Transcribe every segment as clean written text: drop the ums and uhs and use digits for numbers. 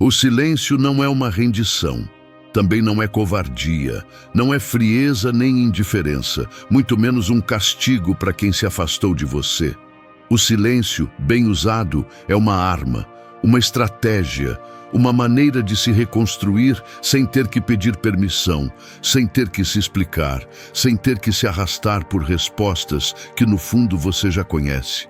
O silêncio não é uma rendição. Também não é covardia, não é frieza nem indiferença, muito menos um castigo para quem se afastou de você. O silêncio, bem usado, é uma arma, uma estratégia, uma maneira de se reconstruir sem ter que pedir permissão, sem ter que se explicar, sem ter que se arrastar por respostas que no fundo você já conhece.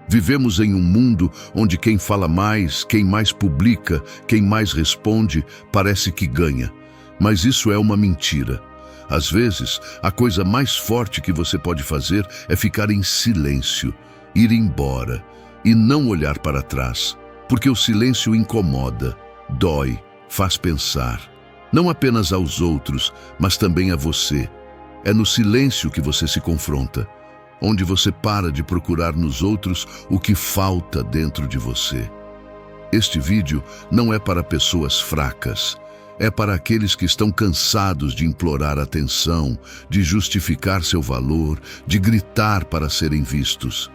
Vivemos em um mundo onde quem fala mais, quem mais publica, quem mais responde, parece que ganha. Mas isso é uma mentira. Às vezes, a coisa mais forte que você pode fazer é ficar em silêncio, ir embora e não olhar para trás, porque o silêncio incomoda, dói, faz pensar. Não apenas aos outros, mas também a você. É no silêncio que você se confronta, onde você para de procurar nos outros o que falta dentro de você. Este vídeo não é para pessoas fracas. É para aqueles que estão cansados de implorar atenção, de justificar seu valor, de gritar para serem vistos.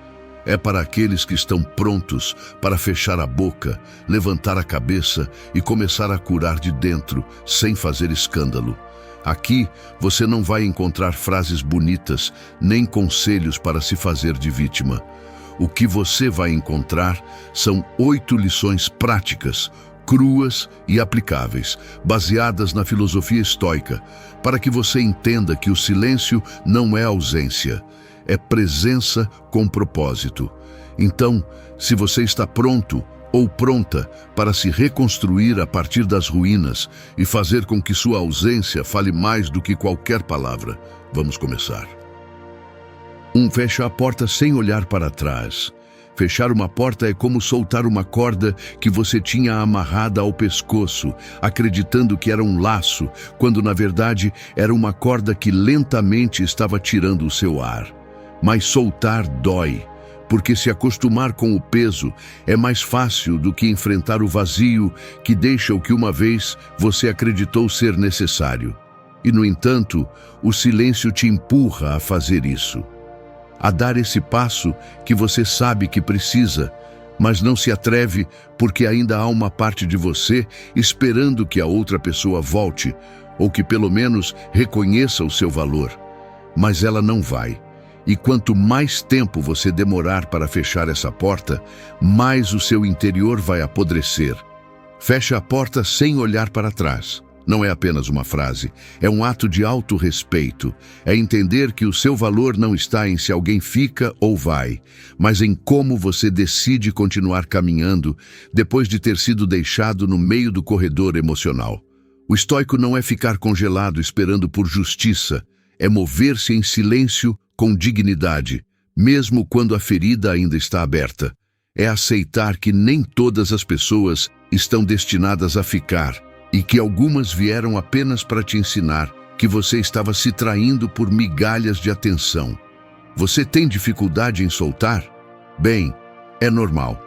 É para aqueles que estão prontos para fechar a boca, levantar a cabeça e começar a curar de dentro, sem fazer escândalo. Aqui você não vai encontrar frases bonitas, nem conselhos para se fazer de vítima. O que você vai encontrar são 8 lições práticas, cruas e aplicáveis, baseadas na filosofia estoica, para que você entenda que o silêncio não é ausência, é presença com propósito. Então, se você está pronto ou pronta para se reconstruir a partir das ruínas e fazer com que sua ausência fale mais do que qualquer palavra, vamos começar. 1. Fecha a porta sem olhar para trás. Fechar uma porta é como soltar uma corda que você tinha amarrada ao pescoço, acreditando que era um laço, quando na verdade era uma corda que lentamente estava tirando o seu ar. Mas soltar dói, porque se acostumar com o peso é mais fácil do que enfrentar o vazio que deixa o que uma vez você acreditou ser necessário. E, no entanto, o silêncio te empurra a fazer isso, a dar esse passo que você sabe que precisa, mas não se atreve porque ainda há uma parte de você esperando que a outra pessoa volte, ou que pelo menos reconheça o seu valor. Mas ela não vai. E quanto mais tempo você demorar para fechar essa porta, mais o seu interior vai apodrecer. Fecha a porta sem olhar para trás. Não é apenas uma frase, é um ato de autorrespeito. É entender que o seu valor não está em se alguém fica ou vai, mas em como você decide continuar caminhando depois de ter sido deixado no meio do corredor emocional. O estoico não é ficar congelado esperando por justiça, é mover-se em silêncio com dignidade, mesmo quando a ferida ainda está aberta. É aceitar que nem todas as pessoas estão destinadas a ficar, e que algumas vieram apenas para te ensinar que você estava se traindo por migalhas de atenção. Você tem dificuldade em soltar? Bem, é normal.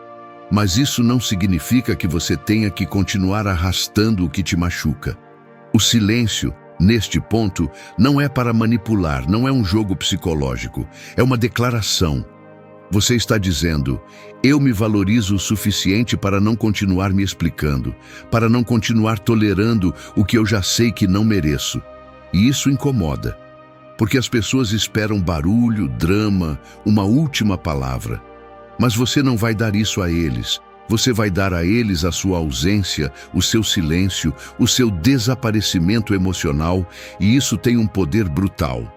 Mas isso não significa que você tenha que continuar arrastando o que te machuca. O silêncio, neste ponto, não é para manipular, não é um jogo psicológico, é uma declaração. Você está dizendo: eu me valorizo o suficiente para não continuar me explicando, para não continuar tolerando o que eu já sei que não mereço. E isso incomoda, porque as pessoas esperam barulho, drama, uma última palavra. Mas você não vai dar isso a eles. Você vai dar a eles a sua ausência, o seu silêncio, o seu desaparecimento emocional, e isso tem um poder brutal.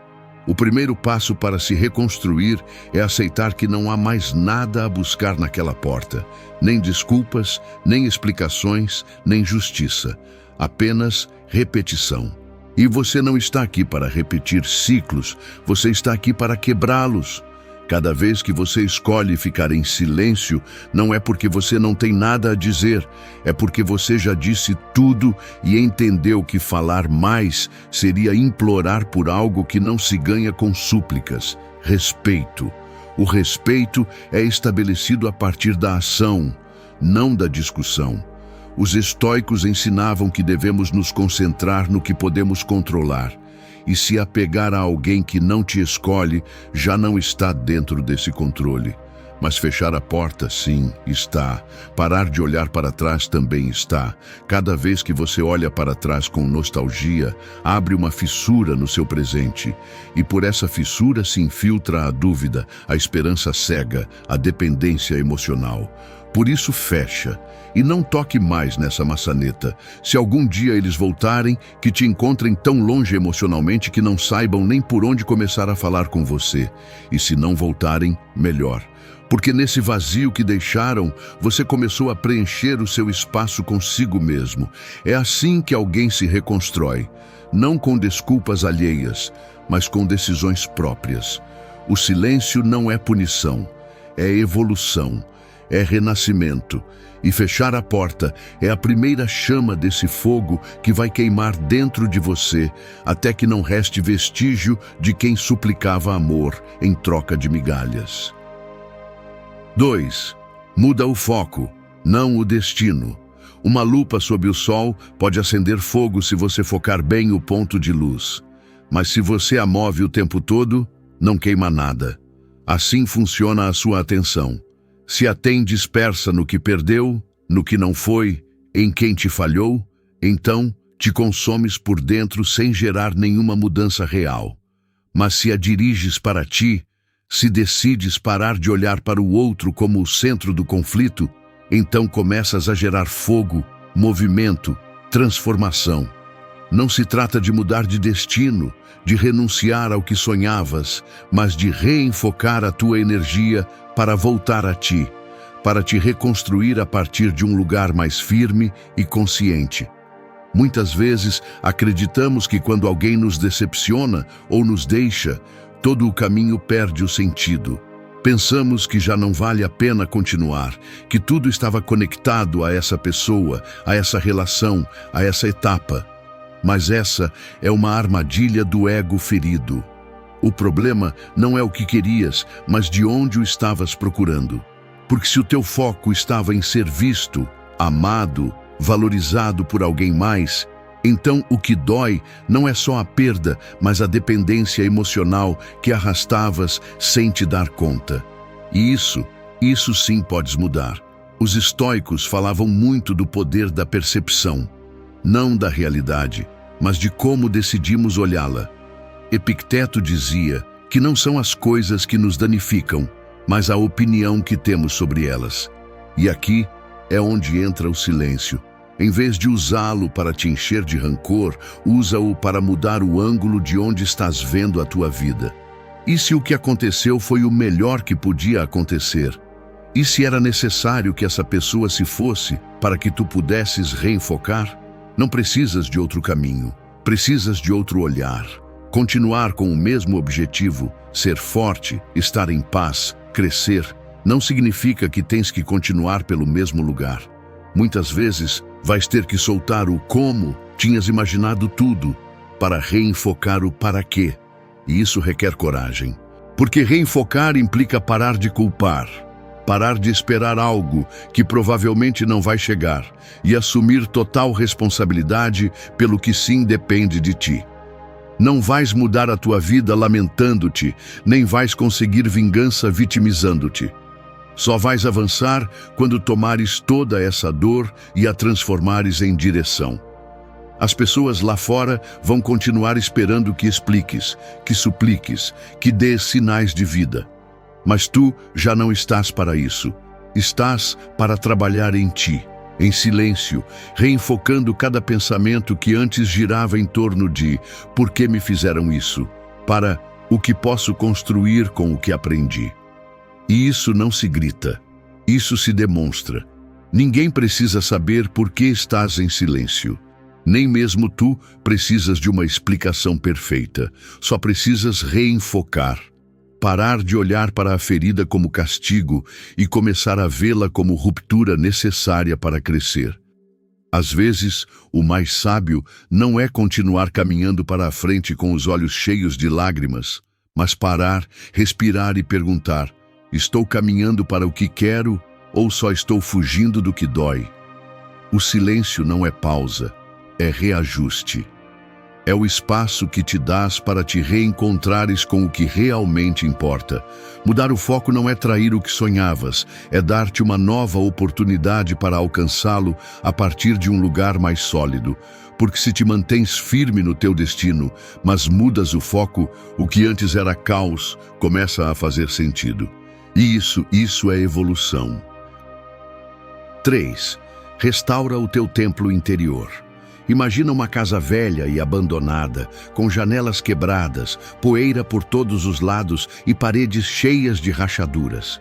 O primeiro passo para se reconstruir é aceitar que não há mais nada a buscar naquela porta. Nem desculpas, nem explicações, nem justiça. Apenas repetição. E você não está aqui para repetir ciclos, você está aqui para quebrá-los. Cada vez que você escolhe ficar em silêncio, não é porque você não tem nada a dizer, é porque você já disse tudo e entendeu que falar mais seria implorar por algo que não se ganha com súplicas. Respeito. O respeito é estabelecido a partir da ação, não da discussão. Os estoicos ensinavam que devemos nos concentrar no que podemos controlar. E se apegar a alguém que não te escolhe, já não está dentro desse controle. Mas fechar a porta, sim, está. Parar de olhar para trás também está. Cada vez que você olha para trás com nostalgia, abre uma fissura no seu presente. E por essa fissura se infiltra a dúvida, a esperança cega, a dependência emocional. Por isso fecha. E não toque mais nessa maçaneta. Se algum dia eles voltarem, que te encontrem tão longe emocionalmente que não saibam nem por onde começar a falar com você. E se não voltarem, melhor. Porque nesse vazio que deixaram, você começou a preencher o seu espaço consigo mesmo. É assim que alguém se reconstrói, não com desculpas alheias, mas com decisões próprias. O silêncio não é punição, é evolução, é renascimento. E fechar a porta é a primeira chama desse fogo que vai queimar dentro de você, até que não reste vestígio de quem suplicava amor em troca de migalhas. 2. Muda o foco, não o destino. Uma lupa sob o sol pode acender fogo se você focar bem o ponto de luz. Mas se você a move o tempo todo, não queima nada. Assim funciona a sua atenção. Se a tem dispersa no que perdeu, no que não foi, em quem te falhou, então te consomes por dentro sem gerar nenhuma mudança real. Mas se a diriges para ti, se decides parar de olhar para o outro como o centro do conflito, então começas a gerar fogo, movimento, transformação. Não se trata de mudar de destino, de renunciar ao que sonhavas, mas de reenfocar a tua energia para voltar a ti, para te reconstruir a partir de um lugar mais firme e consciente. Muitas vezes acreditamos que quando alguém nos decepciona ou nos deixa, todo o caminho perde o sentido. Pensamos que já não vale a pena continuar, que tudo estava conectado a essa pessoa, a essa relação, a essa etapa. Mas essa é uma armadilha do ego ferido. O problema não é o que querias, mas de onde o estavas procurando. Porque se o teu foco estava em ser visto, amado, valorizado por alguém mais, então o que dói não é só a perda, mas a dependência emocional que arrastavas sem te dar conta. E isso sim podes mudar. Os estoicos falavam muito do poder da percepção, não da realidade, mas de como decidimos olhá-la. Epicteto dizia que não são as coisas que nos danificam, mas a opinião que temos sobre elas. E aqui é onde entra o silêncio. Em vez de usá-lo para te encher de rancor, usa-o para mudar o ângulo de onde estás vendo a tua vida. E se o que aconteceu foi o melhor que podia acontecer? E se era necessário que essa pessoa se fosse para que tu pudesses reenfocar? Não precisas de outro caminho, precisas de outro olhar. Continuar com o mesmo objetivo, ser forte, estar em paz, crescer, não significa que tens que continuar pelo mesmo lugar. Muitas vezes, vais ter que soltar o como tinhas imaginado tudo para reenfocar o para quê. E isso requer coragem. Porque reenfocar implica parar de culpar, parar de esperar algo que provavelmente não vai chegar e assumir total responsabilidade pelo que sim depende de ti. Não vais mudar a tua vida lamentando-te, nem vais conseguir vingança vitimizando-te. Só vais avançar quando tomares toda essa dor e a transformares em direção. As pessoas lá fora vão continuar esperando que expliques, que supliques, que dês sinais de vida. Mas tu já não estás para isso. Estás para trabalhar em ti, em silêncio, reenfocando cada pensamento que antes girava em torno de por que me fizeram isso, para o que posso construir com o que aprendi. E isso não se grita, isso se demonstra. Ninguém precisa saber por que estás em silêncio. Nem mesmo tu precisas de uma explicação perfeita. Só precisas reenfocar. Parar de olhar para a ferida como castigo e começar a vê-la como ruptura necessária para crescer. Às vezes, o mais sábio não é continuar caminhando para a frente com os olhos cheios de lágrimas, mas parar, respirar e perguntar: estou caminhando para o que quero ou só estou fugindo do que dói? O silêncio não é pausa, é reajuste. É o espaço que te dás para te reencontrares com o que realmente importa. Mudar o foco não é trair o que sonhavas, é dar-te uma nova oportunidade para alcançá-lo a partir de um lugar mais sólido. Porque se te mantens firme no teu destino, mas mudas o foco, o que antes era caos começa a fazer sentido. E isso é evolução. 3. Restaura o teu templo interior. Imagina uma casa velha e abandonada, com janelas quebradas, poeira por todos os lados e paredes cheias de rachaduras.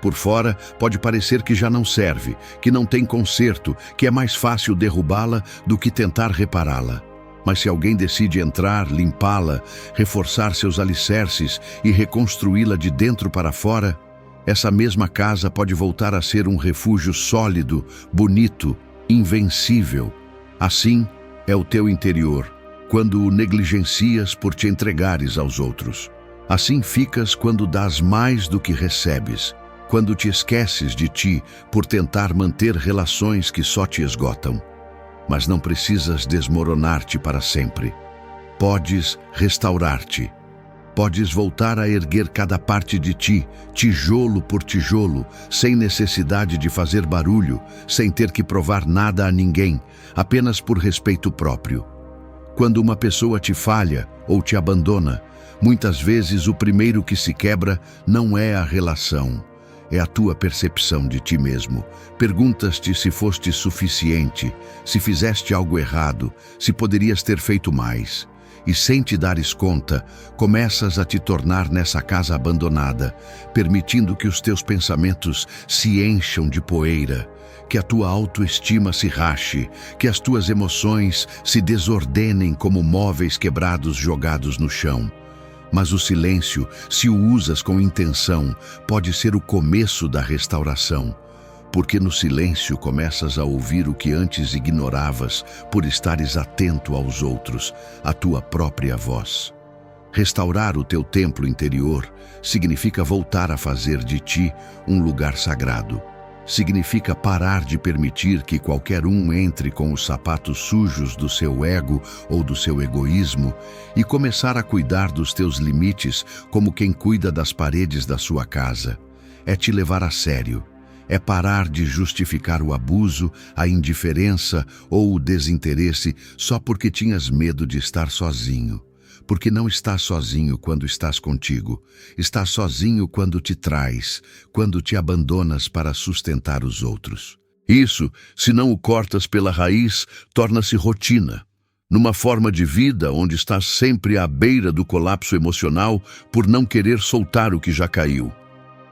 Por fora, pode parecer que já não serve, que não tem conserto, que é mais fácil derrubá-la do que tentar repará-la. Mas se alguém decide entrar, limpá-la, reforçar seus alicerces e reconstruí-la de dentro para fora, essa mesma casa pode voltar a ser um refúgio sólido, bonito, invencível. Assim é o teu interior, quando o negligencias por te entregares aos outros. Assim ficas quando dás mais do que recebes, quando te esqueces de ti por tentar manter relações que só te esgotam. Mas não precisas desmoronar-te para sempre. Podes restaurar-te. Podes voltar a erguer cada parte de ti, tijolo por tijolo, sem necessidade de fazer barulho, sem ter que provar nada a ninguém, apenas por respeito próprio. Quando uma pessoa te falha ou te abandona, muitas vezes o primeiro que se quebra não é a relação, é a tua percepção de ti mesmo. Perguntas-te se foste suficiente, se fizeste algo errado, se poderias ter feito mais. E sem te dares conta, começas a te tornar nessa casa abandonada, permitindo que os teus pensamentos se encham de poeira, que a tua autoestima se rache, que as tuas emoções se desordenem como móveis quebrados jogados no chão. Mas o silêncio, se o usas com intenção, pode ser o começo da restauração. Porque no silêncio começas a ouvir o que antes ignoravas por estares atento aos outros, a tua própria voz. Restaurar o teu templo interior significa voltar a fazer de ti um lugar sagrado. Significa parar de permitir que qualquer um entre com os sapatos sujos do seu ego ou do seu egoísmo e começar a cuidar dos teus limites como quem cuida das paredes da sua casa. É te levar a sério. É parar de justificar o abuso, a indiferença ou o desinteresse só porque tinhas medo de estar sozinho. Porque não estás sozinho quando estás contigo. Estás sozinho quando te trais, quando te abandonas para sustentar os outros. Isso, se não o cortas pela raiz, torna-se rotina. Numa forma de vida onde estás sempre à beira do colapso emocional por não querer soltar o que já caiu.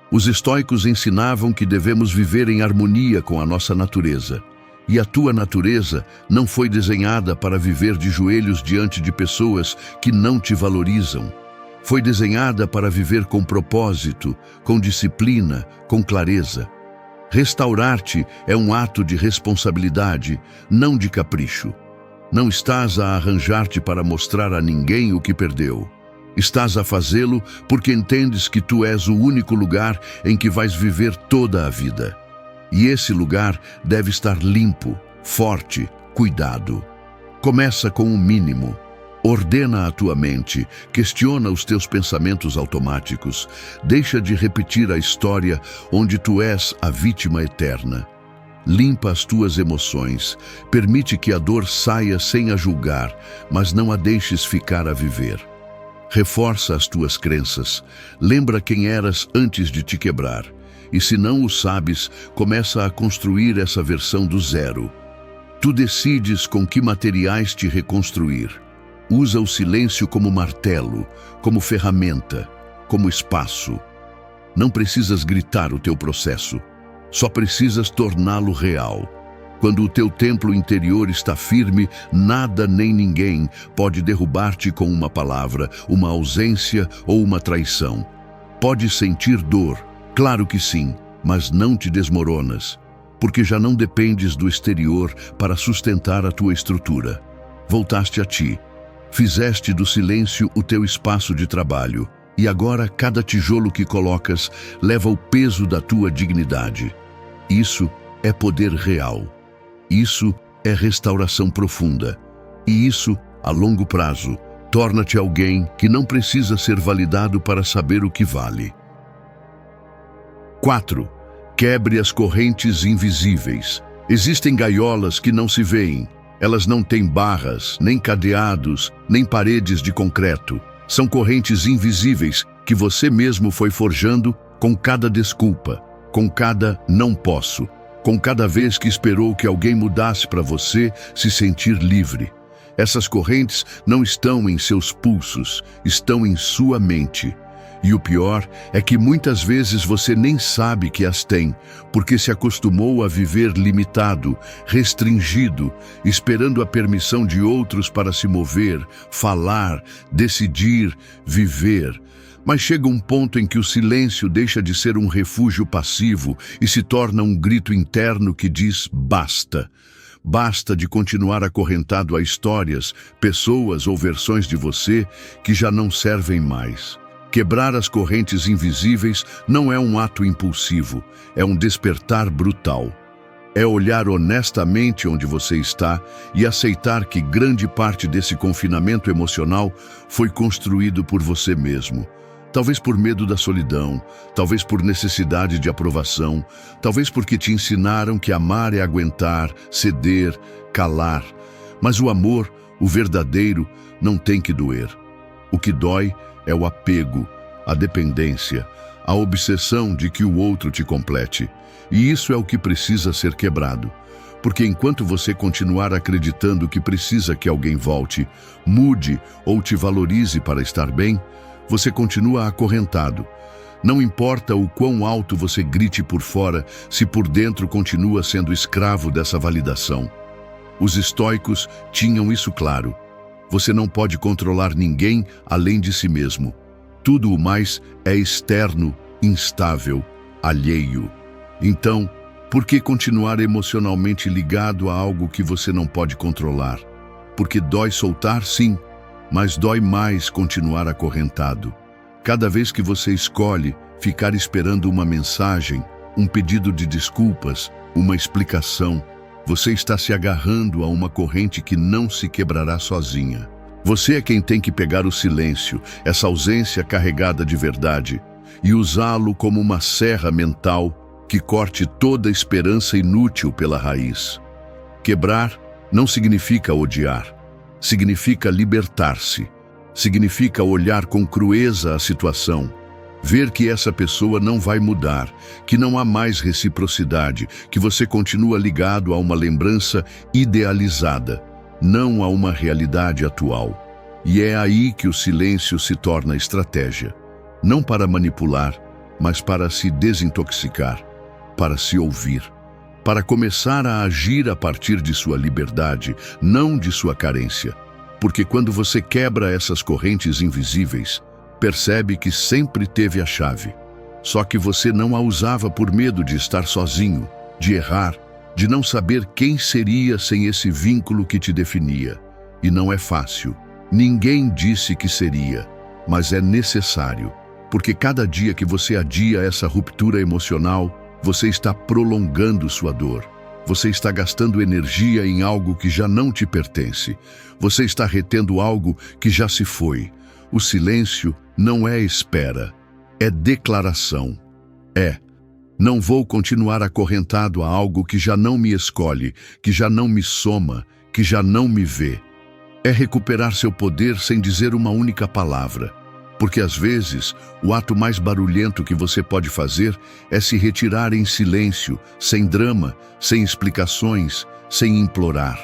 Os estoicos ensinavam que devemos viver em harmonia com a nossa natureza. E a tua natureza não foi desenhada para viver de joelhos diante de pessoas que não te valorizam. Foi desenhada para viver com propósito, com disciplina, com clareza. Restaurar-te é um ato de responsabilidade, não de capricho. Não estás a arranjar-te para mostrar a ninguém o que perdeu. Estás a fazê-lo porque entendes que tu és o único lugar em que vais viver toda a vida. E esse lugar deve estar limpo, forte, cuidado. Começa com o mínimo. Ordena a tua mente, questiona os teus pensamentos automáticos, deixa de repetir a história onde tu és a vítima eterna. Limpa as tuas emoções, permite que a dor saia sem a julgar, mas não a deixes ficar a viver. Reforça as tuas crenças, lembra quem eras antes de te quebrar. E se não o sabes, começa a construir essa versão do zero. Tu decides com que materiais te reconstruir. Usa o silêncio como martelo, como ferramenta, como espaço. Não precisas gritar o teu processo, só precisas torná-lo real. Quando o teu templo interior está firme, nada nem ninguém pode derrubar-te com uma palavra, uma ausência ou uma traição. Podes sentir dor, claro que sim, mas não te desmoronas, porque já não dependes do exterior para sustentar a tua estrutura. Voltaste a ti, fizeste do silêncio o teu espaço de trabalho, e agora cada tijolo que colocas leva o peso da tua dignidade. Isso é poder real. Isso é restauração profunda. E isso A longo prazo, torna-te alguém que não precisa ser validado para saber o que vale. 4. Quebre as correntes invisíveis. Existem gaiolas que não se veem. Elas não têm barras, nem cadeados, nem paredes de concreto. São correntes invisíveis que você mesmo foi forjando com cada desculpa, com cada não posso, com cada vez que esperou que alguém mudasse para você se sentir livre. Essas correntes não estão em seus pulsos, estão em sua mente. E o pior é que muitas vezes você nem sabe que as tem, porque se acostumou a viver limitado, restringido, esperando a permissão de outros para se mover, falar, decidir, viver. Mas chega um ponto em que o silêncio deixa de ser um refúgio passivo e se torna um grito interno que diz basta. Basta de continuar acorrentado a histórias, pessoas ou versões de você que já não servem mais. Quebrar as correntes invisíveis não é um ato impulsivo, é um despertar brutal. É olhar honestamente onde você está e aceitar que grande parte desse confinamento emocional foi construído por você mesmo. Talvez por medo da solidão, talvez por necessidade de aprovação, talvez porque te ensinaram que amar é aguentar, ceder, calar. Mas o amor, o verdadeiro, não tem que doer. O que dói é o apego, a dependência, a obsessão de que o outro te complete. E isso é o que precisa ser quebrado. Porque enquanto você continuar acreditando que precisa que alguém volte, mude ou te valorize para estar bem, você continua acorrentado. Não importa o quão alto você grite por fora, se por dentro continua sendo escravo dessa validação. Os estoicos tinham isso claro. Você não pode controlar ninguém além de si mesmo. Tudo o mais é externo, instável, alheio. Então, por que continuar emocionalmente ligado a algo que você não pode controlar? Porque dói soltar, sim, mas dói mais continuar acorrentado. Cada vez que você escolhe ficar esperando uma mensagem, um pedido de desculpas, uma explicação, você está se agarrando a uma corrente que não se quebrará sozinha. Você é quem tem que pegar o silêncio, essa ausência carregada de verdade, e usá-lo como uma serra mental que corte toda esperança inútil pela raiz. Quebrar não significa odiar. Significa libertar-se, significa olhar com crueza a situação, ver que essa pessoa não vai mudar, que não há mais reciprocidade, que você continua ligado a uma lembrança idealizada, não a uma realidade atual. E é aí que o silêncio se torna estratégia, não para manipular, mas para se desintoxicar, para se ouvir. Para começar a agir a partir de sua liberdade, não de sua carência. Porque quando você quebra essas correntes invisíveis, percebe que sempre teve a chave. Só que você não a usava por medo de estar sozinho, de errar, de não saber quem seria sem esse vínculo que te definia. E não é fácil. Ninguém disse que seria, mas é necessário. Porque cada dia que você adia essa ruptura emocional, você está prolongando sua dor. Você está gastando energia em algo que já não te pertence. Você está retendo algo que já se foi. O silêncio não é espera, é declaração. Não vou continuar acorrentado a algo que já não me escolhe, que já não me soma, que já não me vê. É recuperar seu poder sem dizer uma única palavra. Porque às vezes, o ato mais barulhento que você pode fazer é se retirar em silêncio, sem drama, sem explicações, sem implorar.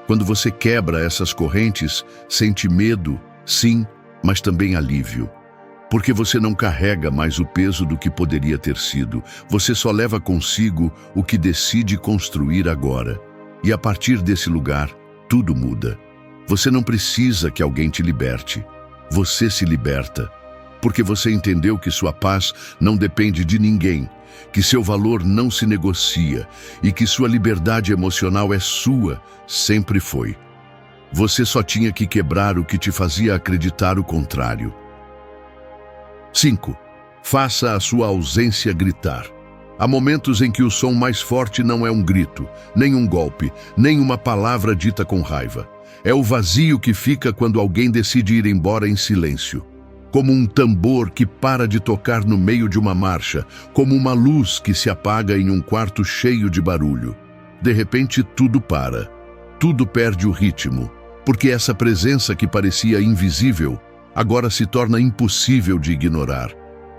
Quando você quebra essas correntes, sente medo, sim, mas também alívio. Porque você não carrega mais o peso do que poderia ter sido. Você só leva consigo o que decide construir agora. E a partir desse lugar, tudo muda. Você não precisa que alguém te liberte. Você se liberta, porque você entendeu que sua paz não depende de ninguém, que seu valor não se negocia e que sua liberdade emocional é sua, sempre foi. Você só tinha que quebrar o que te fazia acreditar o contrário. 5. Faça a sua ausência gritar. Há momentos em que o som mais forte não é um grito, nem um golpe, nem uma palavra dita com raiva. É o vazio que fica quando alguém decide ir embora em silêncio. Como um tambor que para de tocar no meio de uma marcha, como uma luz que se apaga em um quarto cheio de barulho. De repente, tudo para. Tudo perde o ritmo, porque essa presença que parecia invisível, agora se torna impossível de ignorar.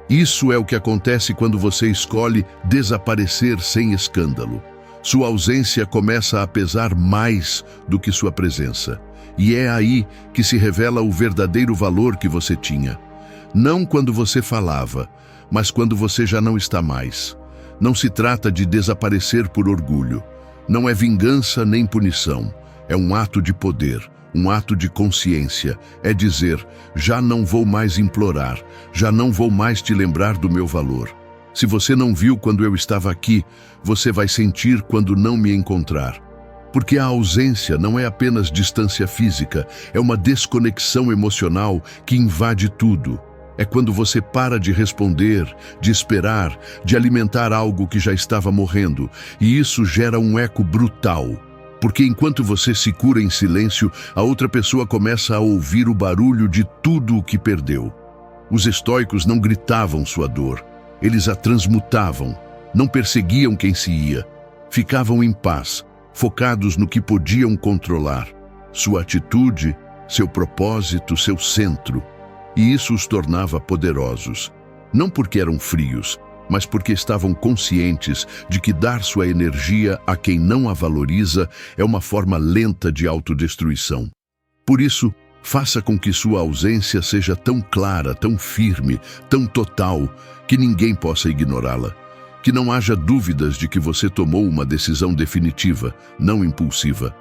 Isso é o que acontece quando você escolhe desaparecer sem escândalo. Sua ausência começa a pesar mais do que sua presença. E é aí que se revela o verdadeiro valor que você tinha. Não quando você falava, mas quando você já não está mais. Não se trata de desaparecer por orgulho. Não é vingança nem punição. É um ato de poder, um ato de consciência. É dizer, já não vou mais implorar, já não vou mais te lembrar do meu valor. Se você não viu quando eu estava aqui, você vai sentir quando não me encontrar. Porque a ausência não é apenas distância física, é uma desconexão emocional que invade tudo. É quando você para de responder, de esperar, de alimentar algo que já estava morrendo, e isso gera um eco brutal. Porque enquanto você se cura em silêncio, a outra pessoa começa a ouvir o barulho de tudo o que perdeu. Os estoicos não gritavam sua dor, eles a transmutavam, não perseguiam quem se ia, ficavam em paz, focados no que podiam controlar, sua atitude, seu propósito, seu centro. E isso os tornava poderosos, não porque eram frios, mas porque estavam conscientes de que dar sua energia a quem não a valoriza é uma forma lenta de autodestruição. Por isso, faça com que sua ausência seja tão clara, tão firme, tão total, que ninguém possa ignorá-la. Que não haja dúvidas de que você tomou uma decisão definitiva, não impulsiva.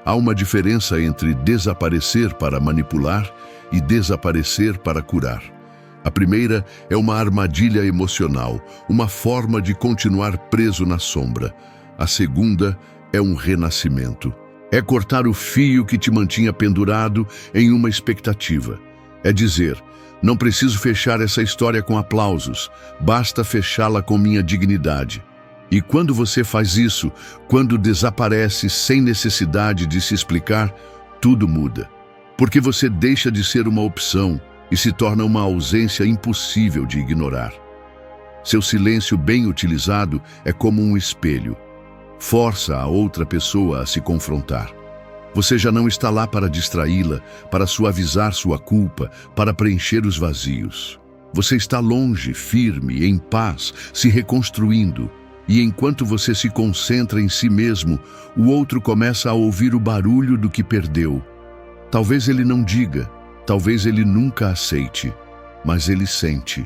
Há uma diferença entre desaparecer para manipular e desaparecer para curar. A primeira é uma armadilha emocional, uma forma de continuar preso na sombra. A segunda é um renascimento. É cortar o fio que te mantinha pendurado em uma expectativa. É dizer, não preciso fechar essa história com aplausos, basta fechá-la com minha dignidade. E quando você faz isso, quando desaparece sem necessidade de se explicar, tudo muda. Porque você deixa de ser uma opção e se torna uma ausência impossível de ignorar. Seu silêncio bem utilizado é como um espelho. Força a outra pessoa a se confrontar. Você já não está lá para distraí-la, para suavizar sua culpa, para preencher os vazios. Você está longe, firme, em paz, se reconstruindo. E enquanto você se concentra em si mesmo, o outro começa a ouvir o barulho do que perdeu. Talvez ele não diga, talvez ele nunca aceite, mas ele sente.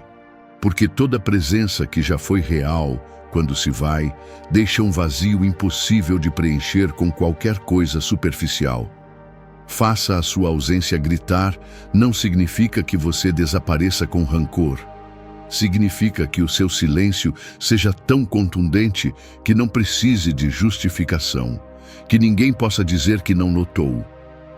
Porque toda presença que já foi real, quando se vai, deixa um vazio impossível de preencher com qualquer coisa superficial. Faça a sua ausência gritar não significa que você desapareça com rancor. Significa que o seu silêncio seja tão contundente que não precise de justificação, que ninguém possa dizer que não notou.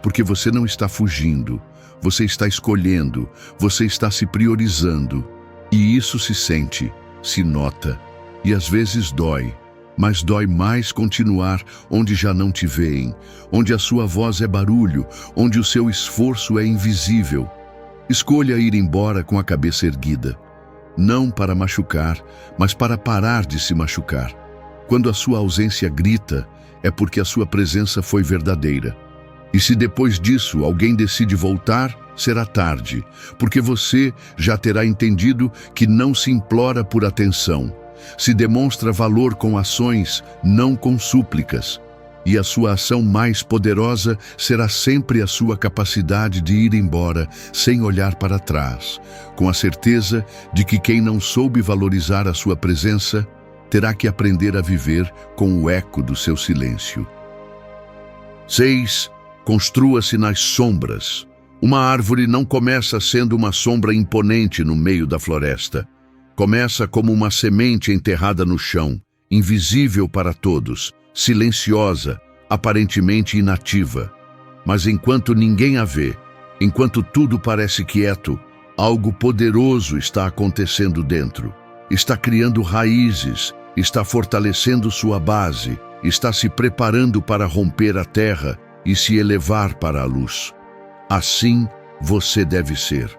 Porque você não está fugindo, você está escolhendo, você está se priorizando. E isso se sente, se nota. E às vezes dói, mas dói mais continuar onde já não te veem, onde a sua voz é barulho, onde o seu esforço é invisível. Escolha ir embora com a cabeça erguida, não para machucar, mas para parar de se machucar. Quando a sua ausência grita, é porque a sua presença foi verdadeira. E se depois disso alguém decide voltar, será tarde, porque você já terá entendido que não se implora por atenção. Se demonstra valor com ações, não com súplicas. E a sua ação mais poderosa será sempre a sua capacidade de ir embora sem olhar para trás, com a certeza de que quem não soube valorizar a sua presença terá que aprender a viver com o eco do seu silêncio. 6. Construa-se nas sombras. Uma árvore não começa sendo uma sombra imponente no meio da floresta. Começa como uma semente enterrada no chão, invisível para todos, silenciosa, aparentemente inativa. Mas enquanto ninguém a vê, enquanto tudo parece quieto, algo poderoso está acontecendo dentro. Está criando raízes, está fortalecendo sua base, está se preparando para romper a terra e se elevar para a luz. Assim você deve ser.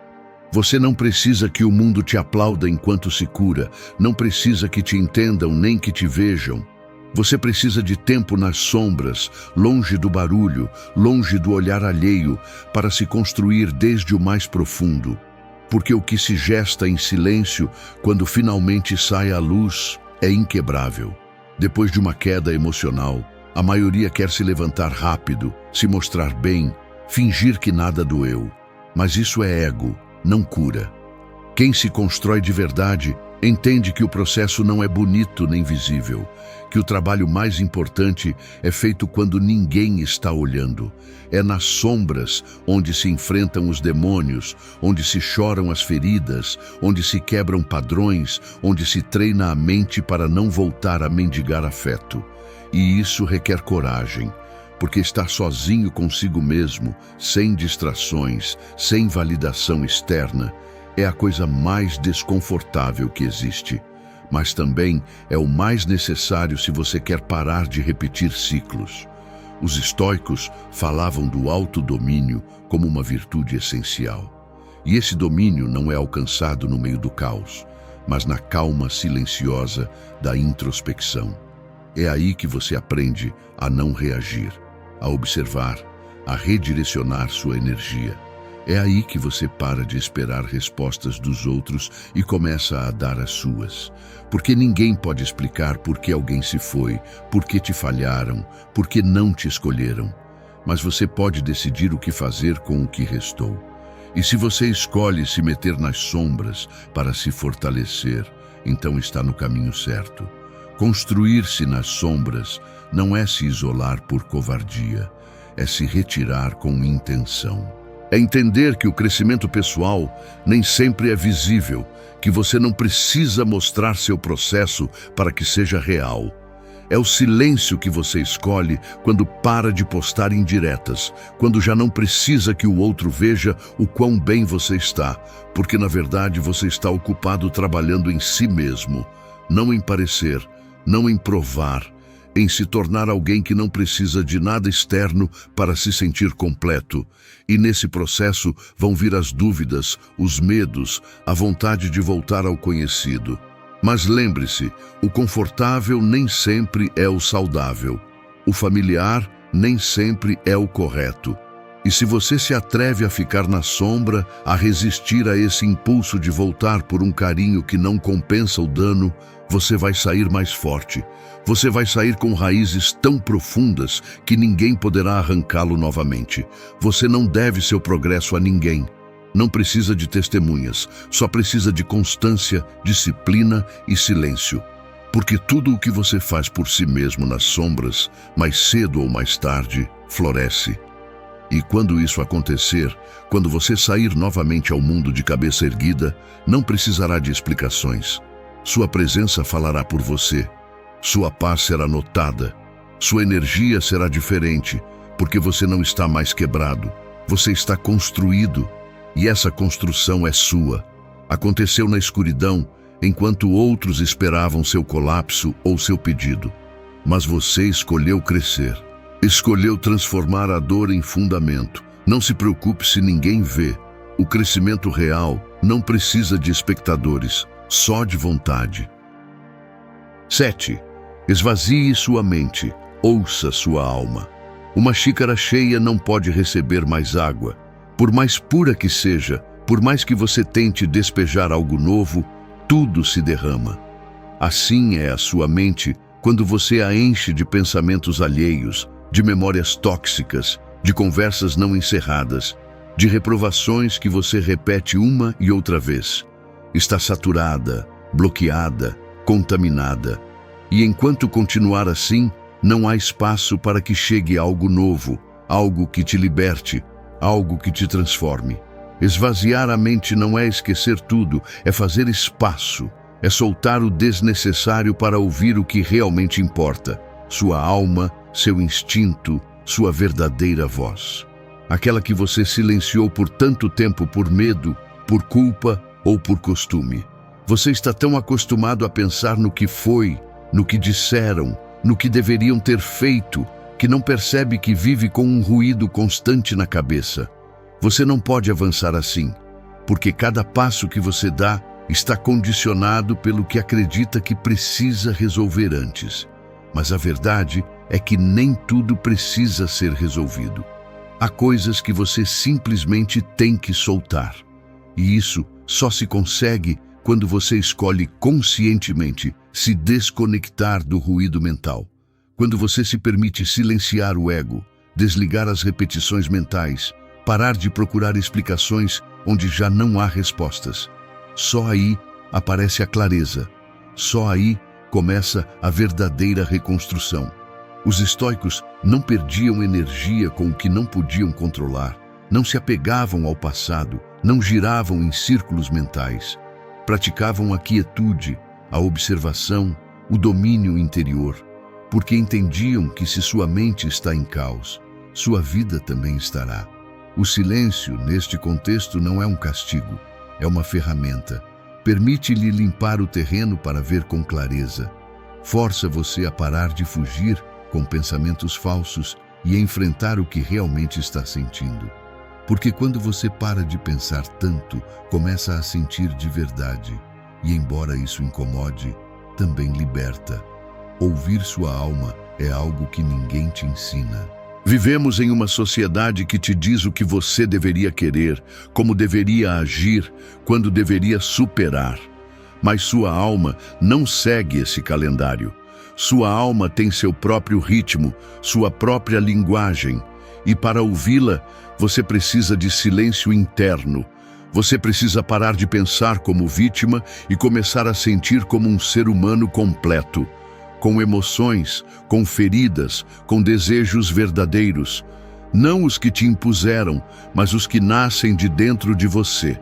Você não precisa que o mundo te aplauda enquanto se cura, não precisa que te entendam nem que te vejam. Você precisa de tempo nas sombras, longe do barulho, longe do olhar alheio, para se construir desde o mais profundo. Porque o que se gesta em silêncio, quando finalmente sai à luz, é inquebrável. Depois de uma queda emocional, a maioria quer se levantar rápido, se mostrar bem, fingir que nada doeu. Mas isso é ego, não cura. Quem se constrói de verdade entende que o processo não é bonito nem visível, que o trabalho mais importante é feito quando ninguém está olhando. É nas sombras onde se enfrentam os demônios, onde se choram as feridas, onde se quebram padrões, onde se treina a mente para não voltar a mendigar afeto. E isso requer coragem, porque estar sozinho consigo mesmo, sem distrações, sem validação externa, é a coisa mais desconfortável que existe. Mas também é o mais necessário se você quer parar de repetir ciclos. Os estoicos falavam do autodomínio como uma virtude essencial. E esse domínio não é alcançado no meio do caos, mas na calma silenciosa da introspecção. É aí que você aprende a não reagir, a observar, a redirecionar sua energia. É aí que você para de esperar respostas dos outros e começa a dar as suas. Porque ninguém pode explicar por que alguém se foi, por que te falharam, por que não te escolheram. Mas você pode decidir o que fazer com o que restou. E se você escolhe se meter nas sombras para se fortalecer, então está no caminho certo. Construir-se nas sombras não é se isolar por covardia, é se retirar com intenção. É entender que o crescimento pessoal nem sempre é visível, que você não precisa mostrar seu processo para que seja real. É o silêncio que você escolhe quando para de postar indiretas, quando já não precisa que o outro veja o quão bem você está, porque na verdade você está ocupado trabalhando em si mesmo, não em parecer, não em provar, em se tornar alguém que não precisa de nada externo para se sentir completo. E nesse processo vão vir as dúvidas, os medos, a vontade de voltar ao conhecido. Mas lembre-se, o confortável nem sempre é o saudável. O familiar nem sempre é o correto. E se você se atreve a ficar na sombra, a resistir a esse impulso de voltar por um carinho que não compensa o dano, você vai sair mais forte. Você vai sair com raízes tão profundas que ninguém poderá arrancá-lo novamente. Você não deve seu progresso a ninguém. Não precisa de testemunhas, só precisa de constância, disciplina e silêncio. Porque tudo o que você faz por si mesmo nas sombras, mais cedo ou mais tarde, floresce. E quando isso acontecer, quando você sair novamente ao mundo de cabeça erguida, não precisará de explicações. Sua presença falará por você. Sua paz será notada. Sua energia será diferente, porque você não está mais quebrado. Você está construído, e essa construção é sua. Aconteceu na escuridão, enquanto outros esperavam seu colapso ou seu pedido. Mas você escolheu crescer. Escolheu transformar a dor em fundamento. Não se preocupe se ninguém vê. O crescimento real não precisa de espectadores, só de vontade. 7. Esvazie sua mente, ouça sua alma. Uma xícara cheia não pode receber mais água. Por mais pura que seja, por mais que você tente despejar algo novo, tudo se derrama. Assim é a sua mente quando você a enche de pensamentos alheios, de memórias tóxicas, de conversas não encerradas, de reprovações que você repete uma e outra vez. Está saturada, bloqueada, contaminada. E enquanto continuar assim, não há espaço para que chegue algo novo, algo que te liberte, algo que te transforme. Esvaziar a mente não é esquecer tudo, é fazer espaço, é soltar o desnecessário para ouvir o que realmente importa, sua alma, seu instinto, sua verdadeira voz. Aquela que você silenciou por tanto tempo por medo, por culpa ou por costume. Você está tão acostumado a pensar no que foi, no que disseram, no que deveriam ter feito, que não percebe que vive com um ruído constante na cabeça. Você não pode avançar assim, porque cada passo que você dá está condicionado pelo que acredita que precisa resolver antes. Mas a verdade é que nem tudo precisa ser resolvido. Há coisas que você simplesmente tem que soltar. E isso só se consegue quando você escolhe conscientemente se desconectar do ruído mental. Quando você se permite silenciar o ego, desligar as repetições mentais, parar de procurar explicações onde já não há respostas. Só aí aparece a clareza. Só aí começa a verdadeira reconstrução. Os estoicos não perdiam energia com o que não podiam controlar, não se apegavam ao passado, não giravam em círculos mentais. Praticavam a quietude, a observação, o domínio interior, porque entendiam que se sua mente está em caos, sua vida também estará. O silêncio, neste contexto, não é um castigo, é uma ferramenta. Permite-lhe limpar o terreno para ver com clareza. Força você a parar de fugir com pensamentos falsos e enfrentar o que realmente está sentindo. Porque quando você para de pensar tanto, começa a sentir de verdade. E embora isso incomode, também liberta. Ouvir sua alma é algo que ninguém te ensina. Vivemos em uma sociedade que te diz o que você deveria querer, como deveria agir, quando deveria superar. Mas sua alma não segue esse calendário. Sua alma tem seu próprio ritmo, sua própria linguagem. E para ouvi-la, você precisa de silêncio interno. Você precisa parar de pensar como vítima e começar a sentir como um ser humano completo. Com emoções, com feridas, com desejos verdadeiros. Não os que te impuseram, mas os que nascem de dentro de você.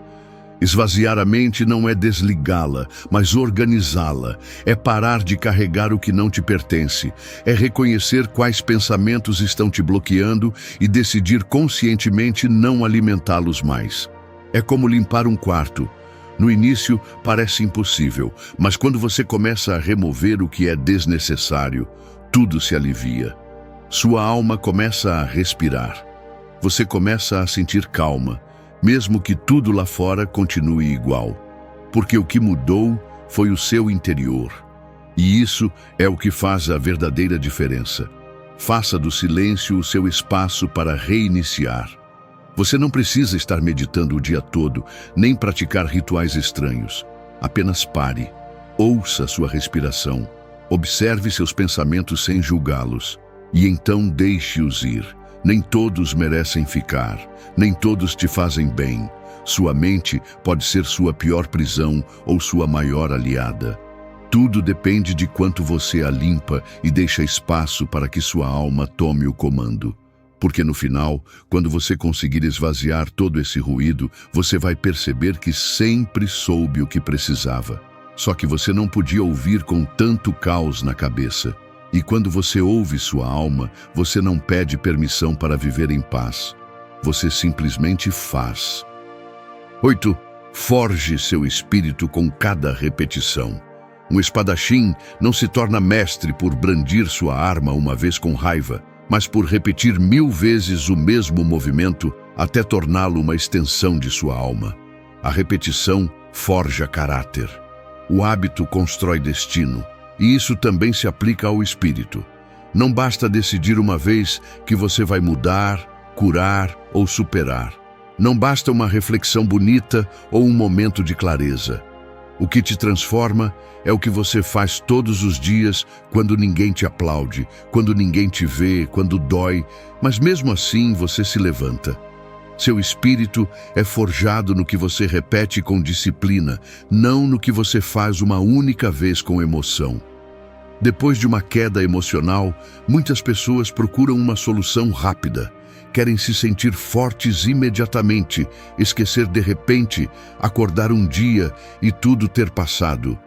Esvaziar a mente não é desligá-la, mas organizá-la. É parar de carregar o que não te pertence. É reconhecer quais pensamentos estão te bloqueando e decidir conscientemente não alimentá-los mais. É como limpar um quarto. No início parece impossível, mas quando você começa a remover o que é desnecessário, tudo se alivia. Sua alma começa a respirar. Você começa a sentir calma, mesmo que tudo lá fora continue igual. Porque o que mudou foi o seu interior. E isso é o que faz a verdadeira diferença. Faça do silêncio o seu espaço para reiniciar. Você não precisa estar meditando o dia todo, nem praticar rituais estranhos. Apenas pare, ouça sua respiração, observe seus pensamentos sem julgá-los, e então deixe-os ir. Nem todos merecem ficar, nem todos te fazem bem. Sua mente pode ser sua pior prisão ou sua maior aliada. Tudo depende de quanto você a limpa e deixa espaço para que sua alma tome o comando. Porque no final, quando você conseguir esvaziar todo esse ruído, você vai perceber que sempre soube o que precisava. Só que você não podia ouvir com tanto caos na cabeça. E quando você ouve sua alma, você não pede permissão para viver em paz. Você simplesmente faz. 8. Forge seu espírito com cada repetição. Um espadachim não se torna mestre por brandir sua arma uma vez com raiva, mas por repetir 1000 vezes o mesmo movimento até torná-lo uma extensão de sua alma. A repetição forja caráter. O hábito constrói destino, e isso também se aplica ao espírito. Não basta decidir uma vez que você vai mudar, curar ou superar. Não basta uma reflexão bonita ou um momento de clareza. O que te transforma é o que você faz todos os dias, quando ninguém te aplaude, quando ninguém te vê, quando dói, mas mesmo assim você se levanta. Seu espírito é forjado no que você repete com disciplina, não no que você faz uma única vez com emoção. Depois de uma queda emocional, muitas pessoas procuram uma solução rápida. Querem se sentir fortes imediatamente, esquecer de repente, acordar um dia e tudo ter passado.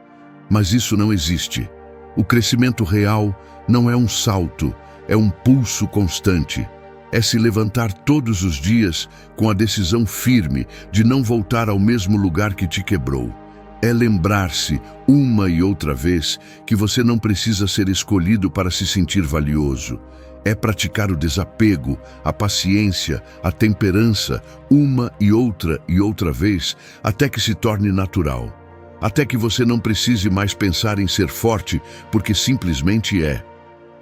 Mas isso não existe. O crescimento real não é um salto, é um pulso constante. É se levantar todos os dias com a decisão firme de não voltar ao mesmo lugar que te quebrou. É lembrar-se, uma e outra vez, que você não precisa ser escolhido para se sentir valioso. É praticar o desapego, a paciência, a temperança, uma e outra vez, até que se torne natural. Até que você não precise mais pensar em ser forte, porque simplesmente é.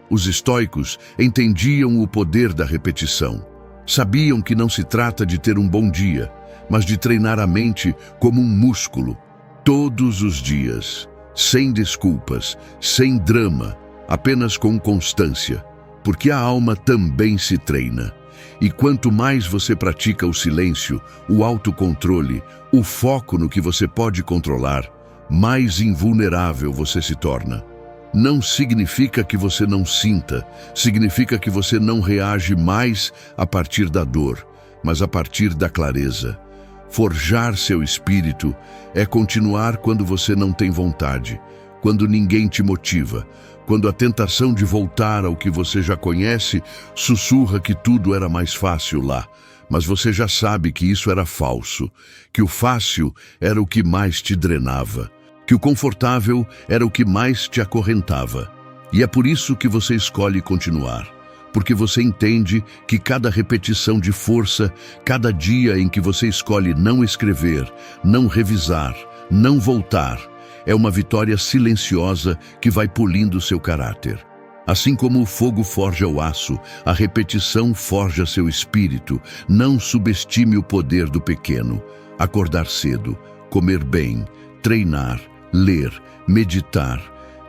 Os estoicos entendiam o poder da repetição. Sabiam que não se trata de ter um bom dia, mas de treinar a mente como um músculo, todos os dias, sem desculpas, sem drama, apenas com constância, porque a alma também se treina. E quanto mais você pratica o silêncio, o autocontrole, o foco no que você pode controlar, mais invulnerável você se torna. Não significa que você não sinta, significa que você não reage mais a partir da dor, mas a partir da clareza. Forjar seu espírito é continuar quando você não tem vontade, quando ninguém te motiva, quando a tentação de voltar ao que você já conhece sussurra que tudo era mais fácil lá, mas você já sabe que isso era falso, que o fácil era o que mais te drenava, que o confortável era o que mais te acorrentava. E é por isso que você escolhe continuar, porque você entende que cada repetição de força, cada dia em que você escolhe não escrever, não revisar, não voltar, é uma vitória silenciosa que vai polindo seu caráter. Assim como o fogo forja o aço, a repetição forja seu espírito. Não subestime o poder do pequeno. Acordar cedo, comer bem, treinar, ler, meditar,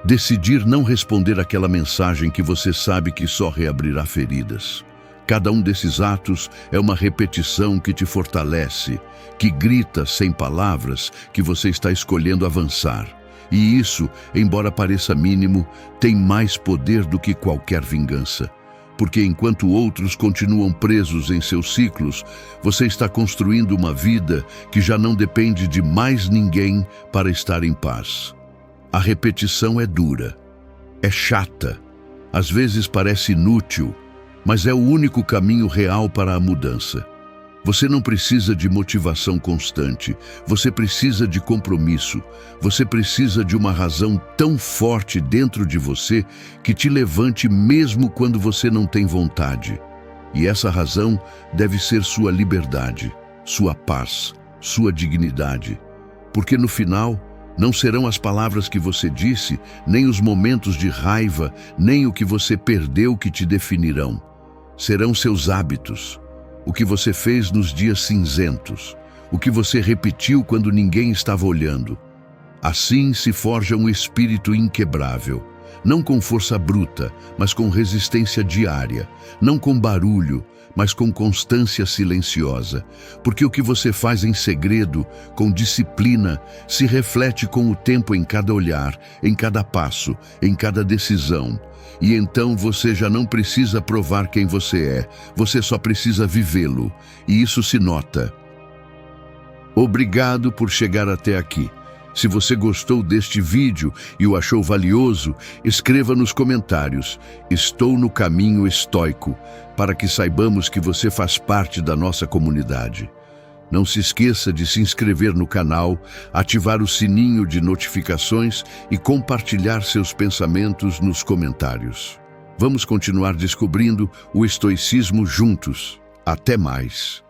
decidir não responder àquela mensagem que você sabe que só reabrirá feridas. Cada um desses atos é uma repetição que te fortalece, que grita sem palavras que você está escolhendo avançar. E isso, embora pareça mínimo, tem mais poder do que qualquer vingança. Porque enquanto outros continuam presos em seus ciclos, você está construindo uma vida que já não depende de mais ninguém para estar em paz. A repetição é dura, é chata, às vezes parece inútil, mas é o único caminho real para a mudança. Você não precisa de motivação constante, você precisa de compromisso, você precisa de uma razão tão forte dentro de você que te levante mesmo quando você não tem vontade. E essa razão deve ser sua liberdade, sua paz, sua dignidade. Porque no final, não serão as palavras que você disse, nem os momentos de raiva, nem o que você perdeu que te definirão. Serão seus hábitos, o que você fez nos dias cinzentos, o que você repetiu quando ninguém estava olhando. Assim se forja um espírito inquebrável, não com força bruta, mas com resistência diária, não com barulho, mas com constância silenciosa, porque o que você faz em segredo, com disciplina, se reflete com o tempo em cada olhar, em cada passo, em cada decisão. E então você já não precisa provar quem você é, você só precisa vivê-lo, e isso se nota. Obrigado por chegar até aqui. Se você gostou deste vídeo e o achou valioso, escreva nos comentários: "Estou no caminho estoico", para que saibamos que você faz parte da nossa comunidade. Não se esqueça de se inscrever no canal, ativar o sininho de notificações e compartilhar seus pensamentos nos comentários. Vamos continuar descobrindo o estoicismo juntos. Até mais!